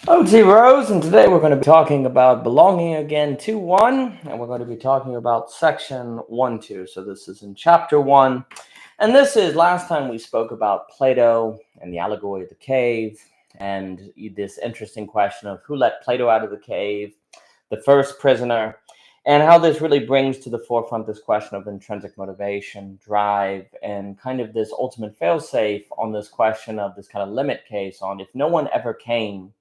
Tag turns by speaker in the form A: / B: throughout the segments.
A: OT Rose, and today we're going to be talking about belonging again, II.1, and we're going to be talking about section 1-2. So this is in chapter 1, and this is, last time we spoke about Plato and the allegory of the cave, and this interesting question of who let Plato out of the cave, the first prisoner, and how this really brings to the forefront this question of intrinsic motivation, drive, and kind of this ultimate failsafe on this question of this kind of limit case on if no one ever came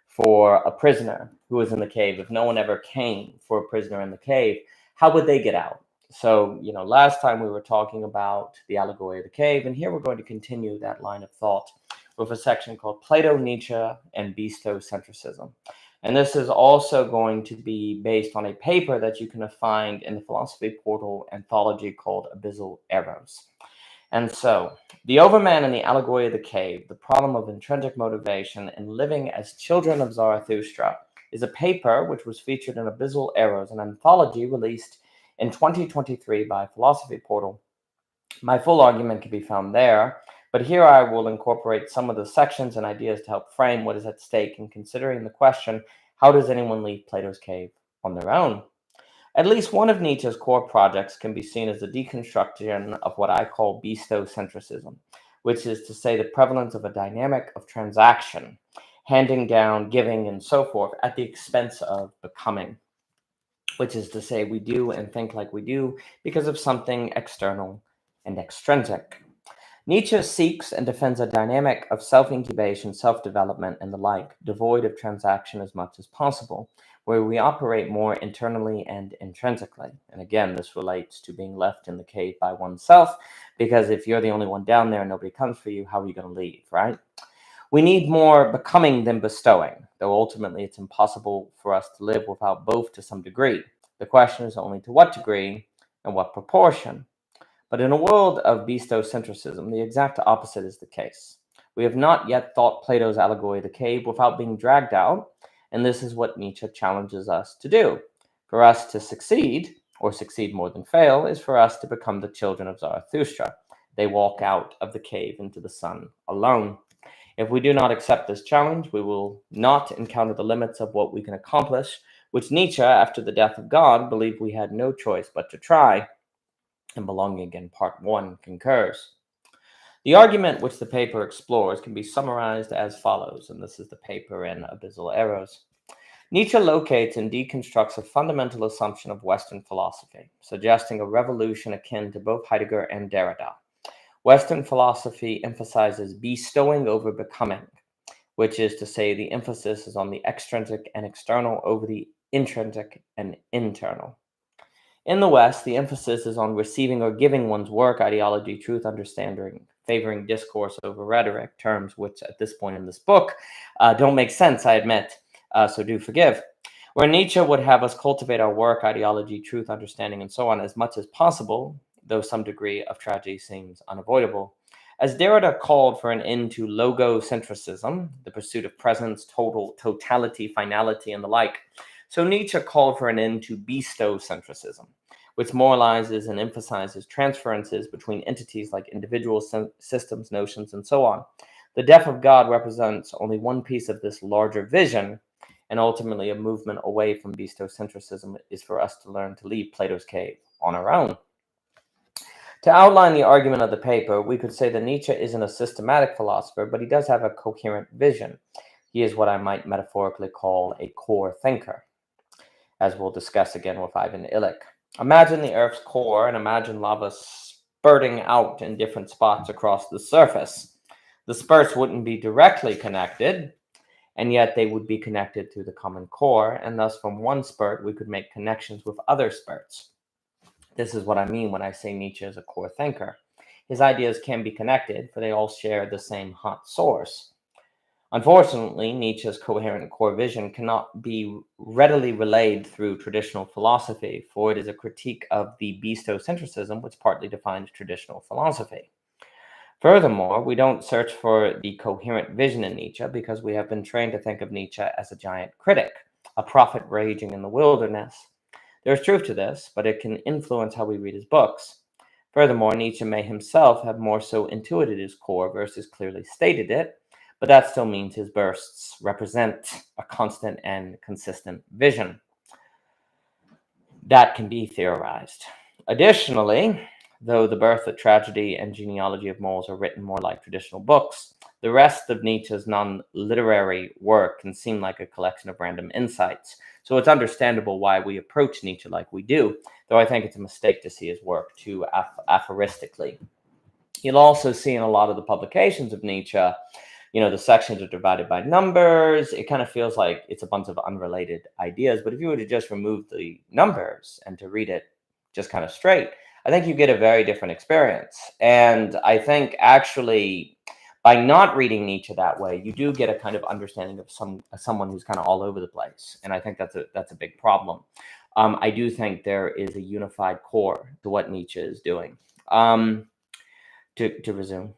A: for a prisoner who was in the cave, if no one ever came for a prisoner in the cave, how would they get out? So, last time we were talking about the allegory of the cave, and here we're going to continue that line of thought with a section called Plato, Nietzsche, and Bestow Centrism. And this is also going to be based on a paper that you can find in the Philosophy Portal anthology called Abyssal Arrows. And so, the Overman and the Allegory of the Cave, the problem of intrinsic motivation and living as children of Zarathustra, is a paper which was featured in Abyssal Arrows, an anthology released in 2023 by Philosophy Portal. My full argument can be found there, but here I will incorporate some of the sections and ideas to help frame what is at stake in considering the question, how does anyone leave Plato's cave on their own? At least one of Nietzsche's core projects can be seen as the deconstruction of what I call Bestow Centrism, which is to say the prevalence of a dynamic of transaction, handing down, giving, and so forth at the expense of becoming, which is to say we do and think like we do because of something external and extrinsic. Nietzsche seeks and defends a dynamic of self-incubation, self-development, and the like, devoid of transaction as much as possible, where we operate more internally and intrinsically. And again, this relates to being left in the cave by oneself, because if you're the only one down there and nobody comes for you, how are you going to leave, right? We need more becoming than bestowing, though ultimately it's impossible for us to live without both to some degree. The question is only to what degree and what proportion. But in a world of Bestow Centrism, the exact opposite is the case. We have not yet thought Plato's allegory of the cave without being dragged out, and this is what Nietzsche challenges us to do. For us to succeed, or succeed more than fail, is for us to become the children of Zarathustra. They walk out of the cave into the sun alone. If we do not accept this challenge, we will not encounter the limits of what we can accomplish, which Nietzsche, after the death of God, believed we had no choice but to try. And Belonging Again, Part 1, concurs. The argument which the paper explores can be summarized as follows, and this is the paper in Abyssal Arrows. Nietzsche locates and deconstructs a fundamental assumption of Western philosophy, suggesting a revolution akin to both Heidegger and Derrida. Western philosophy emphasizes bestowing over becoming, which is to say the emphasis is on the extrinsic and external over the intrinsic and internal. In the West, the emphasis is on receiving or giving one's work, ideology, truth, understanding, favoring discourse over rhetoric, terms which at this point in this book don't make sense, I admit, so do forgive. Where Nietzsche would have us cultivate our work, ideology, truth, understanding, and so on as much as possible, though some degree of tragedy seems unavoidable. As Derrida called for an end to logocentrism, the pursuit of presence, totality, finality, and the like, so Nietzsche called for an end to Bestow Centrism, which moralizes and emphasizes transferences between entities like individual systems, notions, and so on. The death of God represents only one piece of this larger vision, and ultimately a movement away from Bestow Centrism is for us to learn to leave Plato's cave on our own. To outline the argument of the paper, we could say that Nietzsche isn't a systematic philosopher, but he does have a coherent vision. He is what I might metaphorically call a core thinker, as we'll discuss again with Ivan Illich. Imagine the Earth's core and imagine lava spurting out in different spots across the surface. The spurts wouldn't be directly connected, and yet they would be connected through the common core, and thus from one spurt we could make connections with other spurts. This is what I mean when I say Nietzsche is a core thinker. His ideas can be connected, for they all share the same hot source. Unfortunately, Nietzsche's coherent core vision cannot be readily relayed through traditional philosophy, for it is a critique of the Bestow Centrism which partly defines traditional philosophy. Furthermore, we don't search for the coherent vision in Nietzsche because we have been trained to think of Nietzsche as a giant critic, a prophet raging in the wilderness. There is truth to this, but it can influence how we read his books. Furthermore, Nietzsche may himself have more so intuited his core versus clearly stated it, but that still means his bursts represent a constant and consistent vision that can be theorized. Additionally, though The Birth of Tragedy and Genealogy of Morals are written more like traditional books, the rest of Nietzsche's non-literary work can seem like a collection of random insights. So it's understandable why we approach Nietzsche like we do, though I think it's a mistake to see his work too aphoristically. You'll also see in a lot of the publications of Nietzsche, the sections are divided by numbers. It kind of feels like it's a bunch of unrelated ideas. But if you were to just remove the numbers and to read it just kind of straight, I think you get a very different experience. And I think actually by not reading Nietzsche that way, you do get a kind of understanding of someone who's kind of all over the place. And I think that's a big problem. I do think there is a unified core to what Nietzsche is doing. To resume.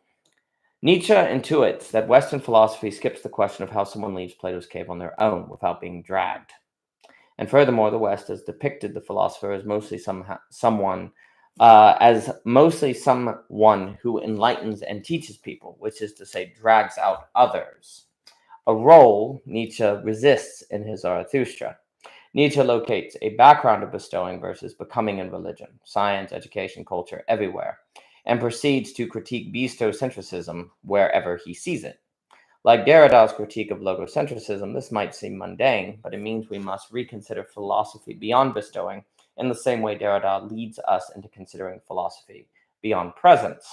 A: Nietzsche intuits that Western philosophy skips the question of how someone leaves Plato's cave on their own without being dragged. And furthermore, the West has depicted the philosopher as mostly someone who enlightens and teaches people, which is to say, drags out others. A role Nietzsche resists in his Zarathustra. Nietzsche locates a background of bestowing versus becoming in religion, science, education, culture, everywhere, and proceeds to critique Bestow Centrism wherever he sees it. Like Derrida's critique of logocentrism, this might seem mundane, but it means we must reconsider philosophy beyond bestowing in the same way Derrida leads us into considering philosophy beyond presence.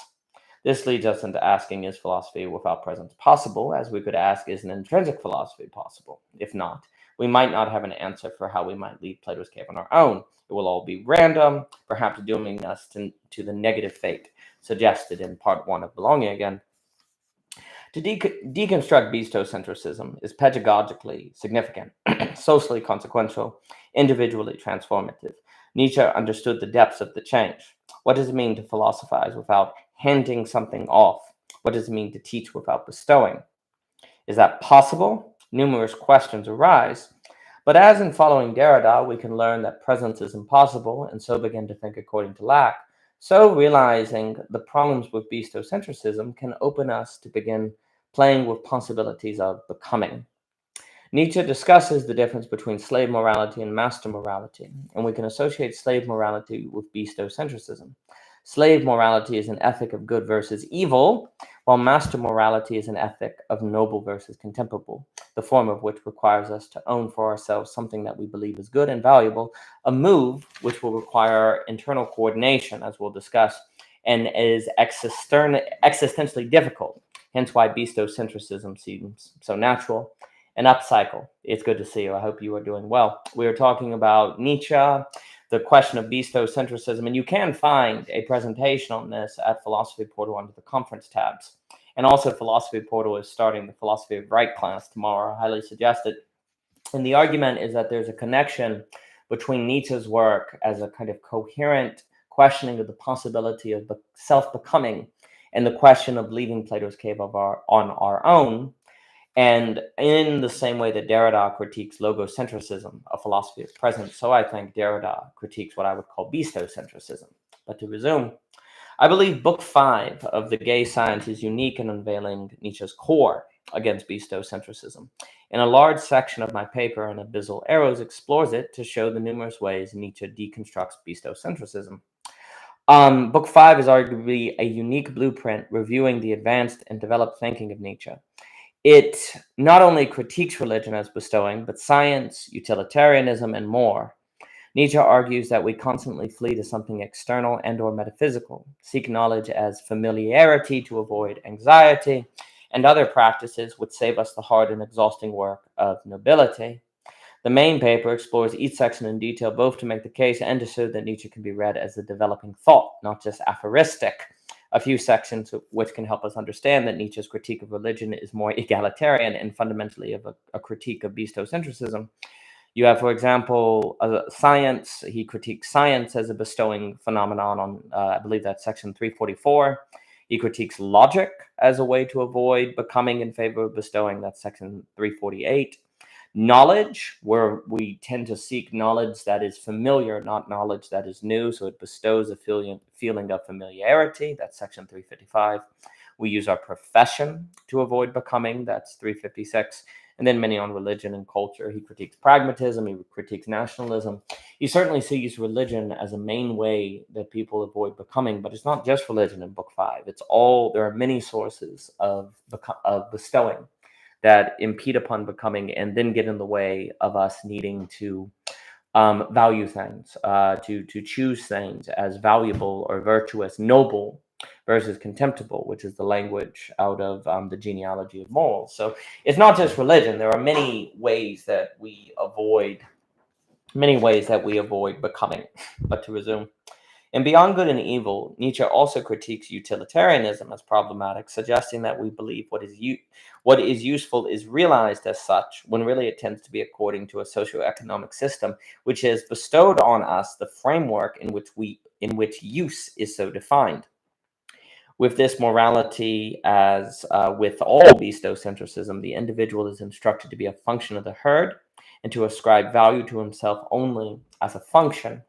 A: This leads us into asking, is philosophy without presence possible? As we could ask, is an intrinsic philosophy possible? If not, we might not have an answer for how we might leave Plato's cave on our own. It will all be random, perhaps dooming us to the negative fate suggested in part 1 of Belonging Again. To deconstruct Bestow Centrism is pedagogically significant, socially consequential, individually transformative. Nietzsche understood the depths of the change. What does it mean to philosophize without handing something off? What does it mean to teach without bestowing? Is that possible? Numerous questions arise. But as in following Derrida, we can learn that presence is impossible and so begin to think according to lack. So realizing the problems with Bestow Centrism can open us to begin playing with possibilities of becoming. Nietzsche discusses the difference between slave morality and master morality, and we can associate slave morality with Bestow Centrism. Slave morality is an ethic of good versus evil, while master morality is an ethic of noble versus contemptible, the former of which requires us to own for ourselves something that we believe is good and valuable, a move which will require internal coordination, as we'll discuss, and is existentially difficult, hence why Bestow Centrism seems so natural. An upcycle. It's good to see you. I hope you are doing well. We are talking about Nietzsche, the question of Bestow Centrism, and you can find a presentation on this at Philosophy Portal under the conference tabs. And also Philosophy Portal is starting the Philosophy of Right class tomorrow. I highly suggest it. And the argument is that there's a connection between Nietzsche's work as a kind of coherent questioning of the possibility of self-becoming and the question of leaving Plato's cave on our own. And in the same way that Derrida critiques logocentrism, a philosophy of presence, so I think Derrida critiques what I would call Bestow centrism. But to resume, I believe Book 5 of The Gay Science is unique in unveiling Nietzsche's core against Bestow centrism. And a large section of my paper on Abyssal Arrows explores it to show the numerous ways Nietzsche deconstructs Bestow centrism. Book 5 is arguably a unique blueprint reviewing the advanced and developed thinking of Nietzsche. It not only critiques religion as bestowing, but science, utilitarianism, and more. Nietzsche argues that we constantly flee to something external and or metaphysical, seek knowledge as familiarity to avoid anxiety, and other practices which save us the hard and exhausting work of nobility. The main paper explores each section in detail, both to make the case and to show that Nietzsche can be read as a developing thought, not just aphoristic. A few sections which can help us understand that Nietzsche's critique of religion is more egalitarian and fundamentally of a critique of Bestow centrism. You have, for example, science. He critiques science as a bestowing phenomenon on, I believe that's section 344. He critiques logic as a way to avoid becoming in favor of bestowing. That's section 348. Knowledge, where we tend to seek knowledge that is familiar, not knowledge that is new, so it bestows a feeling of familiarity. That's section 355. We use our profession to avoid becoming. That's 356. And then many on religion and culture. He critiques pragmatism. He critiques nationalism. He certainly sees religion as a main way that people avoid becoming, but it's not just religion in Book 5. There are many sources of bestowing that impede upon becoming and then get in the way of us needing to value things, to choose things as valuable or virtuous, noble versus contemptible, which is the language out of the genealogy of morals. So it's not just religion. There are many ways that we avoid becoming. But to resume, in Beyond Good and Evil, Nietzsche also critiques utilitarianism as problematic, suggesting that we believe what is useful is realized as such, when really it tends to be according to a socioeconomic system which has bestowed on us the framework in which use is so defined. With this morality, as with all Bestow Centrism, the individual is instructed to be a function of the herd and to ascribe value to himself only as a function.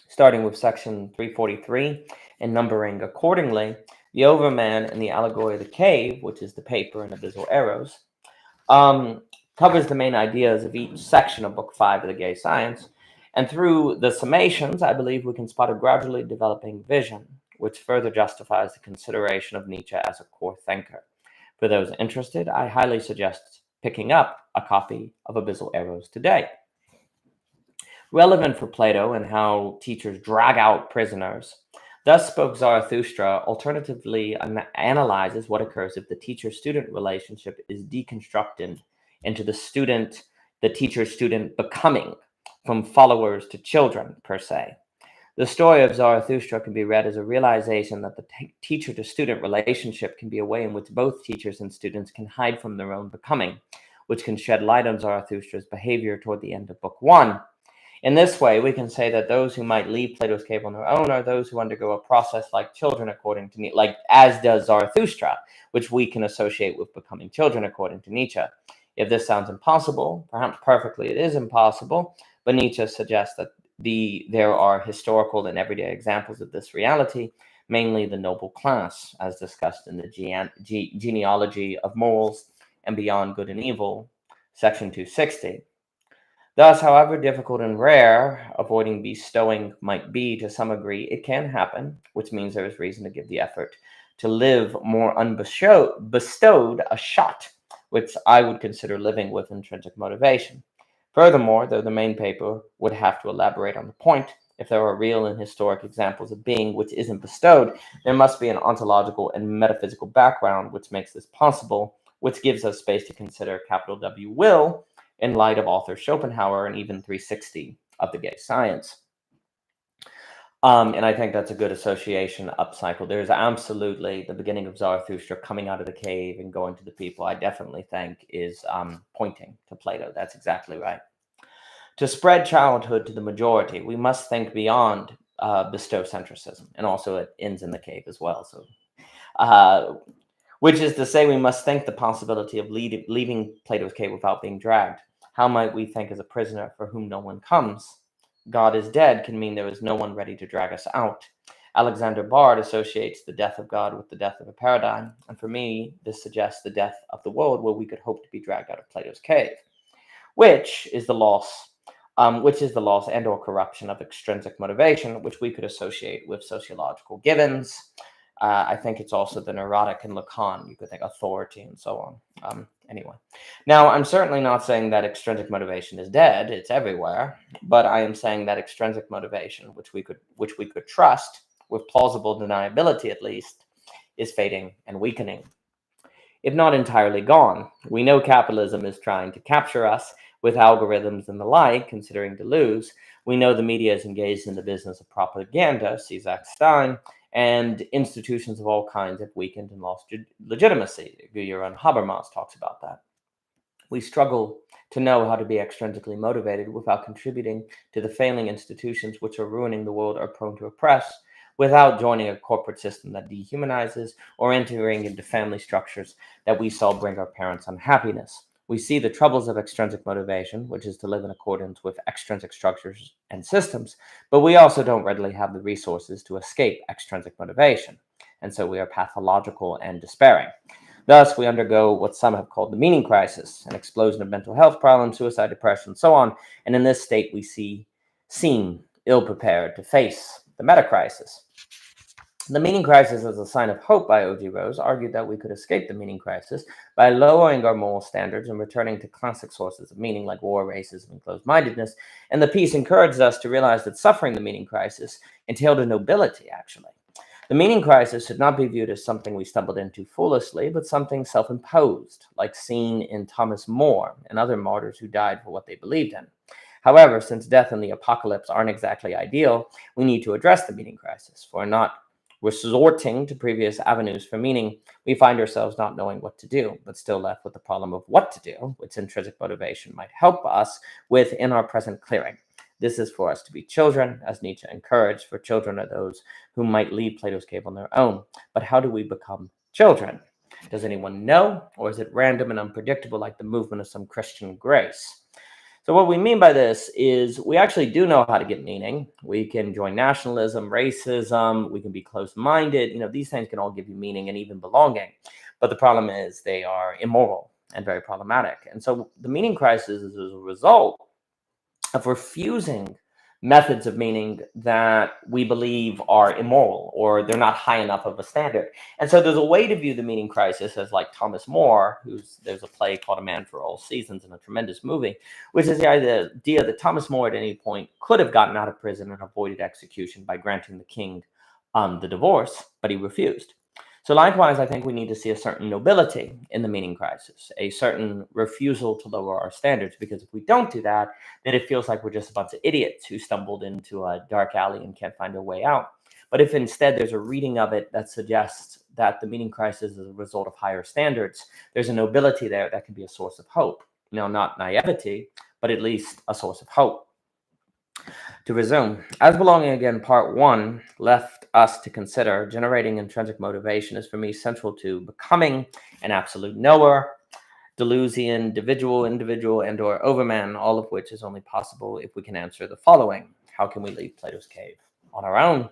A: Starting with section 343 and numbering accordingly, the Overman and the Allegory of the Cave, which is the paper in Abyssal Arrows, covers the main ideas of each section of Book 5 of the Gay Science. And through the summations, I believe we can spot a gradually developing vision, which further justifies the consideration of Nietzsche as a core thinker. For those interested, I highly suggest picking up a copy of Abyssal Arrows today. Relevant for Plato and how teachers drag out prisoners, thus spoke Zarathustra alternatively analyzes what occurs if the teacher-student relationship is deconstructed into the teacher-student becoming from followers to children, per se. The story of Zarathustra can be read as a realization that the teacher-to-student relationship can be a way in which both teachers and students can hide from their own becoming, which can shed light on Zarathustra's behavior toward the end of Book 1. In this way, we can say that those who might leave Plato's cave on their own are those who undergo a process like children, according to Nietzsche, like as does Zarathustra, which we can associate with becoming children, according to Nietzsche. If this sounds impossible, perhaps perfectly it is impossible, but Nietzsche suggests that there are historical and everyday examples of this reality, mainly the noble class, as discussed in the genealogy of morals and Beyond Good and Evil, section 260. Thus, however difficult and rare avoiding bestowing might be to some degree, it can happen, which means there is reason to give the effort to live more bestowed a shot, which I would consider living with intrinsic motivation. Furthermore, though the main paper would have to elaborate on the point, if there are real and historic examples of being which isn't bestowed, there must be an ontological and metaphysical background which makes this possible, which gives us space to consider capital W will in light of author Schopenhauer and even 360 of the Gay Science. And I think that's a good association upcycle. There's absolutely the beginning of Zarathustra coming out of the cave and going to the people, I definitely think is pointing to Plato. That's exactly right. To spread childhood to the majority, we must think beyond Bestow Centrism. And also it ends in the cave as well. So, which is to say we must think the possibility of leaving Plato's cave without being dragged. How might we think as a prisoner for whom no one comes? God is dead can mean there is no one ready to drag us out. Alexander Bard associates the death of God with the death of a paradigm, and for me, this suggests the death of the world where we could hope to be dragged out of Plato's cave, which is the loss and or corruption of extrinsic motivation, which we could associate with sociological givens. I think it's also the neurotic and Lacan. You could think authority and so on. Anyway, now I'm certainly not saying that extrinsic motivation is dead. It's everywhere. But I am saying that extrinsic motivation, which we could trust with plausible deniability at least, is fading and weakening. If not entirely gone, we know capitalism is trying to capture us with algorithms and the like, considering Deleuze. We know the media is engaged in the business of propaganda, see Zach Stein, and institutions of all kinds have weakened and lost legitimacy. Guyaran Habermas talks about that. We struggle to know how to be extrinsically motivated without contributing to the failing institutions which are ruining the world or prone to oppress, without joining a corporate system that dehumanizes or entering into family structures that we saw bring our parents unhappiness. We see the troubles of extrinsic motivation, which is to live in accordance with extrinsic structures and systems, but we also don't readily have the resources to escape extrinsic motivation. and so we are pathological and despairing. Thus, we undergo what some have called the meaning crisis, an explosion of mental health problems, suicide, depression, and so on. And in this state, we seem ill-prepared to face the meta-crisis. The meaning crisis as a sign of hope by O.G. Rose argued that we could escape the meaning crisis by lowering our moral standards and returning to classic sources of meaning like war, racism, and closed-mindedness. And the piece encouraged us to realize that suffering the meaning crisis entailed a nobility, actually. The meaning crisis should not be viewed as something we stumbled into foolishly, but something self-imposed, like seen in Thomas More and other martyrs who died for what they believed in. However, since death and the apocalypse aren't exactly ideal, we need to address the meaning crisis. For not resorting to previous avenues for meaning, we find ourselves not knowing what to do, but still left with the problem of what to do, which intrinsic motivation might help us with in our present clearing. This is for us to be children, as Nietzsche encouraged, for children are those who might leave Plato's cave on their own. But how do we become children? Does anyone know, or is it random and unpredictable like the movement of some Christian grace? So what we mean by this is we actually do know how to get meaning. We can join nationalism, racism, we can be closed-minded. These things can all give you meaning and even belonging. But the problem is they are immoral and very problematic. And so the meaning crisis is a result of refusing methods of meaning that we believe are immoral or they're not high enough of a standard. And so there's a way to view the meaning crisis as like Thomas More, there's a play called A Man for All Seasons and a tremendous movie, which is the idea that Thomas More at any point could have gotten out of prison and avoided execution by granting the king the divorce, but he refused. So likewise, I think we need to see a certain nobility in the meaning crisis, a certain refusal to lower our standards, because if we don't do that, then it feels like we're just a bunch of idiots who stumbled into a dark alley and can't find their way out. But if instead there's a reading of it that suggests that the meaning crisis is a result of higher standards, there's a nobility there that can be a source of hope. Not naivety, but at least a source of hope. To resume, as belonging again, part 1 left us to consider generating intrinsic motivation is for me central to becoming an absolute knower, delusion, individual, and or Overman, all of which is only possible if we can answer the following. How can we leave Plato's cave on our own?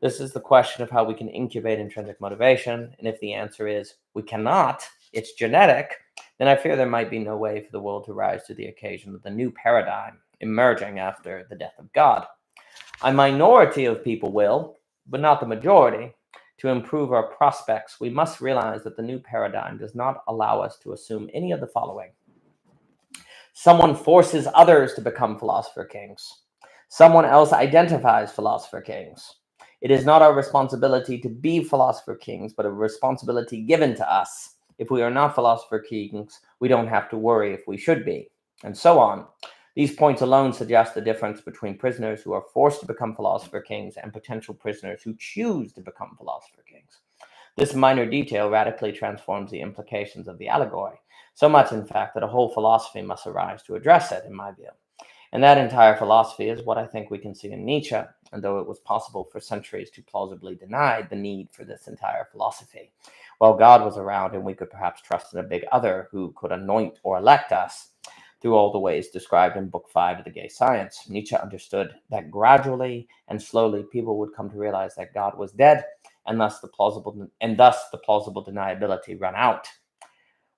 A: This is the question of how we can incubate intrinsic motivation, and if the answer is we cannot, it's genetic, then I fear there might be no way for the world to rise to the occasion of the new paradigm emerging after the death of God. A minority of people will, but not the majority. To improve our prospects, we must realize that the new paradigm does not allow us to assume any of the following. Someone forces others to become philosopher kings. Someone else identifies philosopher kings. It is not our responsibility to be philosopher kings, but a responsibility given to us. If we are not philosopher kings, we don't have to worry if we should be, and so on. These points alone suggest the difference between prisoners who are forced to become philosopher kings and potential prisoners who choose to become philosopher kings. This minor detail radically transforms the implications of the allegory, so much, in fact, that a whole philosophy must arise to address it, in my view. And that entire philosophy is what I think we can see in Nietzsche, and though it was possible for centuries to plausibly deny the need for this entire philosophy, while God was around and we could perhaps trust in a big other who could anoint or elect us, through all the ways described in Book 5 of the Gay Science, Nietzsche understood that gradually and slowly people would come to realize that God was dead, and thus the plausible deniability run out.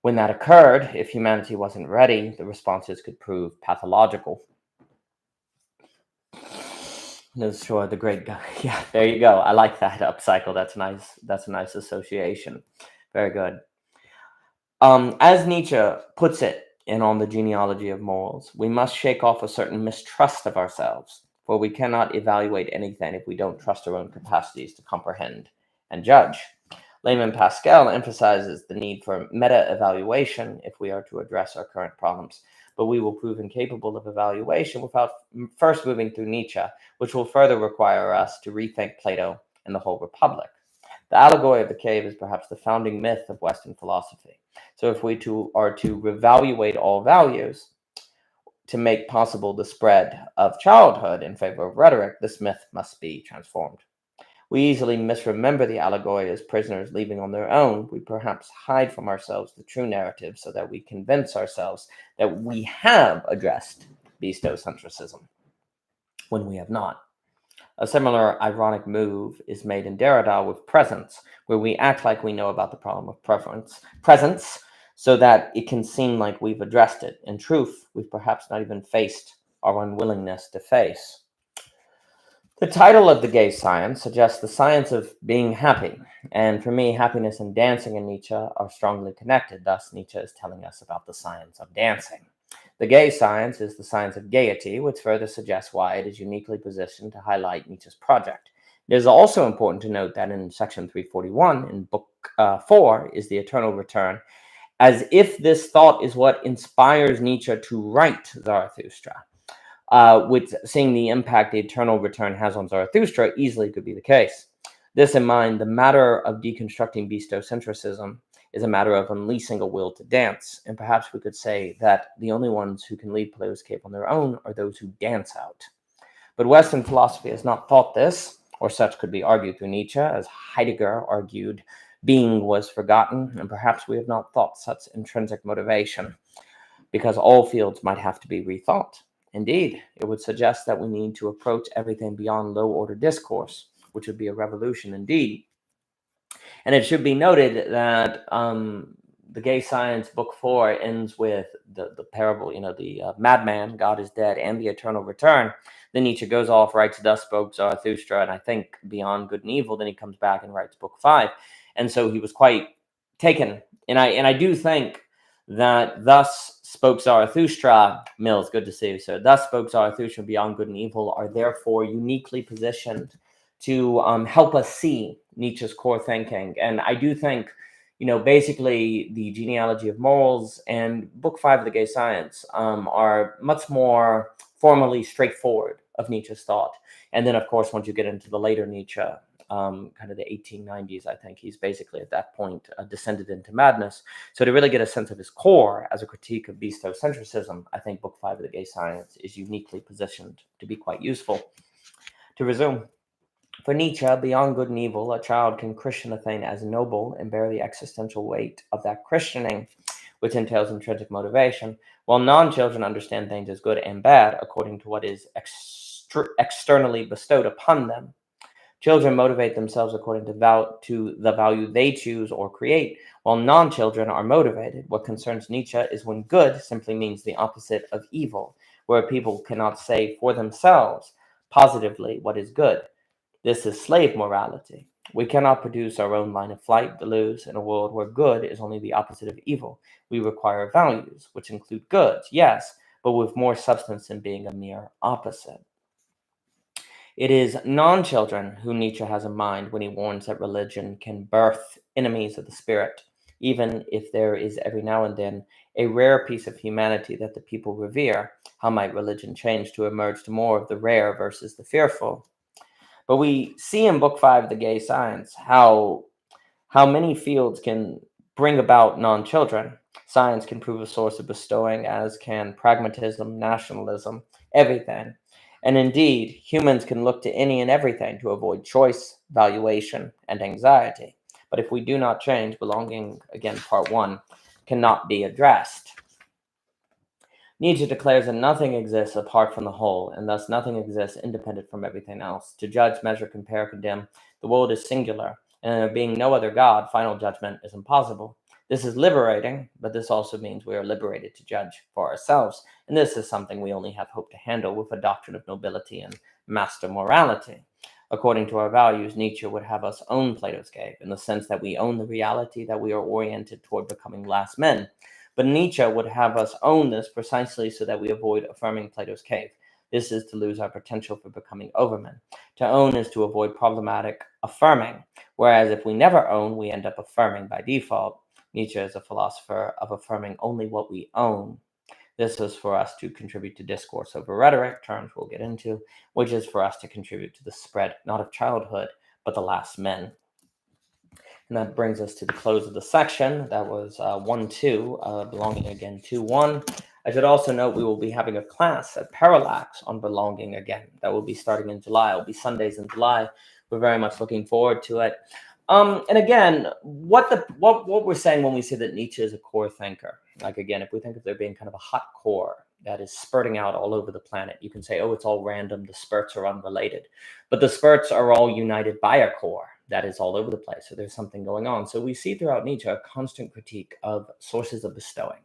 A: When that occurred, if humanity wasn't ready, the responses could prove pathological. That's sure the great guy. Yeah, there you go. I like that upcycle. That's nice. That's a nice association. Very good. As Nietzsche puts it, and on the genealogy of morals, we must shake off a certain mistrust of ourselves, for we cannot evaluate anything if we don't trust our own capacities to comprehend and judge. Layman Pascal emphasizes the need for meta-evaluation if we are to address our current problems, but we will prove incapable of evaluation without first moving through Nietzsche, which will further require us to rethink Plato and the whole Republic. The allegory of the cave is perhaps the founding myth of Western philosophy. So if we are to reevaluate all values to make possible the spread of childhood in favor of rhetoric, this myth must be transformed. We easily misremember the allegory as prisoners leaving on their own. We perhaps hide from ourselves the true narrative so that we convince ourselves that we have addressed Bestow Centrism when we have not. A similar ironic move is made in Derrida with presence, where we act like we know about the problem of presence, so that it can seem like we've addressed it. In truth, we've perhaps not even faced our unwillingness to face. The title of the gay science suggests the science of being happy, and for me, happiness and dancing in Nietzsche are strongly connected. Thus, Nietzsche is telling us about the science of dancing. The gay science is the science of gaiety, which further suggests why it is uniquely positioned to highlight Nietzsche's project. It is also important to note that in section 341, in book 4, is the eternal return, as if this thought is what inspires Nietzsche to write Zarathustra. With seeing the impact the eternal return has on Zarathustra easily could be the case. This in mind, the matter of deconstructing Bestow Centrism is a matter of unleashing a will to dance, and perhaps we could say that the only ones who can leave Plato's cave on their own are those who dance out. But Western philosophy has not thought this, or such could be argued through Nietzsche, as Heidegger argued being was forgotten, and perhaps we have not thought such intrinsic motivation, because all fields might have to be rethought. Indeed, it would suggest that we need to approach everything beyond low-order discourse, which would be a revolution indeed. And it should be noted that the gay science book 4 ends with the parable, the madman, God is dead, and the eternal return. Then Nietzsche goes off, writes Thus Spoke Zarathustra, and I think Beyond Good and Evil. Then he comes back and writes book 5. And so he was quite taken. And I do think that Thus Spoke Zarathustra, Mills, good to see you, sir. Thus Spoke Zarathustra, Beyond Good and Evil are therefore uniquely positioned to help us see Nietzsche's core thinking. And I do think, basically the genealogy of morals and book 5 of the gay science are much more formally straightforward of Nietzsche's thought. And then, of course, once you get into the later Nietzsche, kind of the 1890s, I think he's basically at that point descended into madness. So to really get a sense of his core as a critique of Bestow Centrism, I think book 5 of the gay science is uniquely positioned to be quite useful. To resume, for Nietzsche, beyond good and evil, a child can Christian a thing as noble and bear the existential weight of that Christianing, which entails intrinsic motivation, while non-children understand things as good and bad according to what is externally bestowed upon them. Children motivate themselves according to the value they choose or create, while non-children are motivated. What concerns Nietzsche is when good simply means the opposite of evil, where people cannot say for themselves positively what is good. This is slave morality. We cannot produce our own line of flight, Deleuze, in a world where good is only the opposite of evil. We require values, which include goods, yes, but with more substance than being a mere opposite. It is non-children who Nietzsche has in mind when he warns that religion can birth enemies of the spirit, even if there is every now and then a rare piece of humanity that the people revere. How might religion change to emerge to more of the rare versus the fearful? But we see in book 5, The Gay Science, how many fields can bring about non-children. Science can prove a source of bestowing, as can pragmatism, nationalism, everything. And indeed, humans can look to any and everything to avoid choice, valuation, and anxiety. But if we do not change, belonging, again, part 1, cannot be addressed. Nietzsche declares that nothing exists apart from the whole, and thus nothing exists independent from everything else. To judge, measure, compare, condemn, the world is singular, and there being no other God, final judgment is impossible. This is liberating, but this also means we are liberated to judge for ourselves, and this is something we only have hope to handle with a doctrine of nobility and master morality. According to our values, Nietzsche would have us own Plato's cave, in the sense that we own the reality that we are oriented toward becoming last men. But Nietzsche would have us own this precisely so that we avoid affirming Plato's cave. This is to lose our potential for becoming Overman. To own is to avoid problematic affirming, whereas if we never own, we end up affirming by default. Nietzsche is a philosopher of affirming only what we own. This is for us to contribute to discourse over rhetoric, terms we'll get into, which is for us to contribute to the spread, not of childhood, but the last men. And that brings us to the close of the section. That was 1-2, belonging again, II.1. I should also note we will be having a class at Parallax on belonging again. That will be starting in July. It will be Sundays in July. We're very much looking forward to it. And again, what we're saying when we say that Nietzsche is a core thinker, like again, if we think of there being kind of a hot core that is spurting out all over the planet. You can say, oh, it's all random, the spurts are unrelated, but the spurts are all united by a core that is all over the place. So there's something going on. So we see throughout Nietzsche a constant critique of sources of bestowing,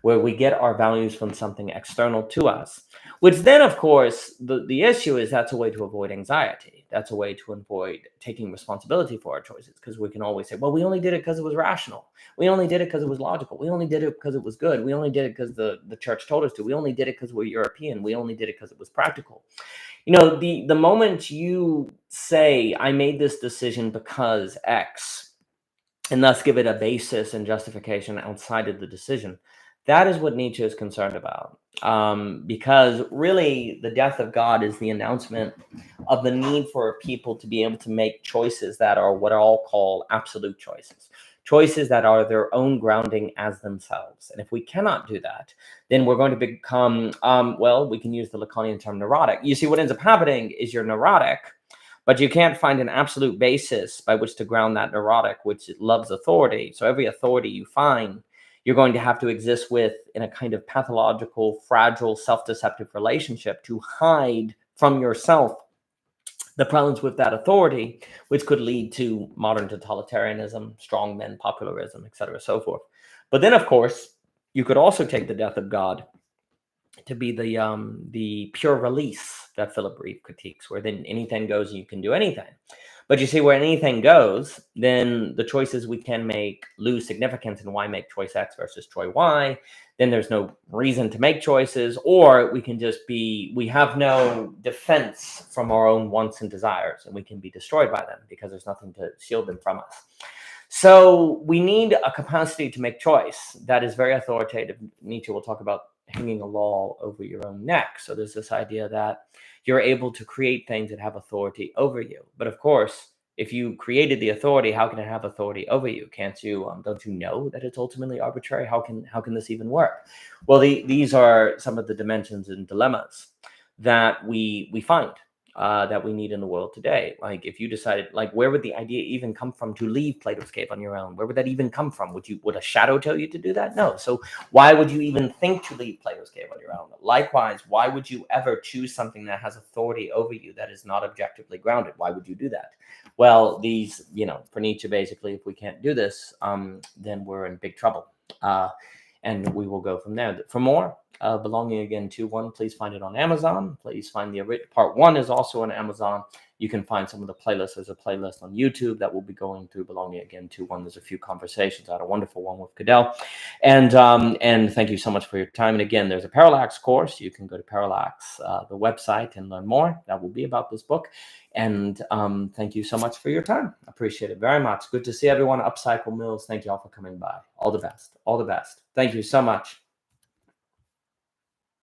A: where we get our values from something external to us, which then, of course, the issue is that's a way to avoid anxiety. That's a way to avoid taking responsibility for our choices, because we can always say, well, we only did it because it was rational. We only did it because it was logical. We only did it because it was good. We only did it because the church told us to. We only did it because we're European. We only did it because it was practical. You know, the moment you say, I made this decision because X, and thus give it a basis and justification outside of the decision, that is what Nietzsche is concerned about. Because really, the death of God is the announcement of the need for people to be able to make choices that are what are all called absolute choices. Choices that are their own grounding as themselves. And if we cannot do that, then we're going to become, well, we can use the Lacanian term neurotic. You see, what ends up happening is you're neurotic, but you can't find an absolute basis by which to ground that neurotic, which loves authority. So every authority you find, you're going to have to exist with in a kind of pathological, fragile, self-deceptive relationship to hide from yourself the problems with that authority, which could lead to modern totalitarianism, strongmen, popularism, etc., so forth. But then, of course, you could also take the death of God to be the pure release that Philip Reeve critiques, where then anything goes and you can do anything. But you see, where anything goes, then the choices we can make lose significance, and why make choice X versus choice Y? Then there's no reason to make choices, or we can just be, we have no defense from our own wants and desires, and we can be destroyed by them because there's nothing to shield them from us. So we need a capacity to make choice that is very authoritative. Nietzsche will talk about hanging a law over your own neck. So there's this idea that you're able to create things that have authority over you. But of course, if you created the authority, how can it have authority over you? Can't you? Don't you know that it's ultimately arbitrary? How can this even work? Well, these are some of the dimensions and dilemmas that we find. That we need in the world today. Like, if you decided, like, where would the idea even come from to leave Plato's cave on your own? Where would that even come from? Would a shadow tell you to do that? No. So why would you even think to leave Plato's cave on your own? Likewise, why would you ever choose something that has authority over you that is not objectively grounded? Why would you do that? Well, these, for Nietzsche, basically, if we can't do this, then we're in big trouble. And we will go from there. For more, Belonging Again II.1, please find it on Amazon. Please find part 1 is also on Amazon. You can find some of the playlists. There's a playlist on YouTube that will be going through Belonging Again II.1. There's a few conversations. I had a wonderful one with Cadell. And thank you so much for your time. And again, there's a Parallax course. You can go to Parallax, the website, and learn more. That will be about this book. And thank you so much for your time. Appreciate it very much. Good to see everyone. Upcycle Mills, thank you all for coming by. All the best. All the best. Thank you so much.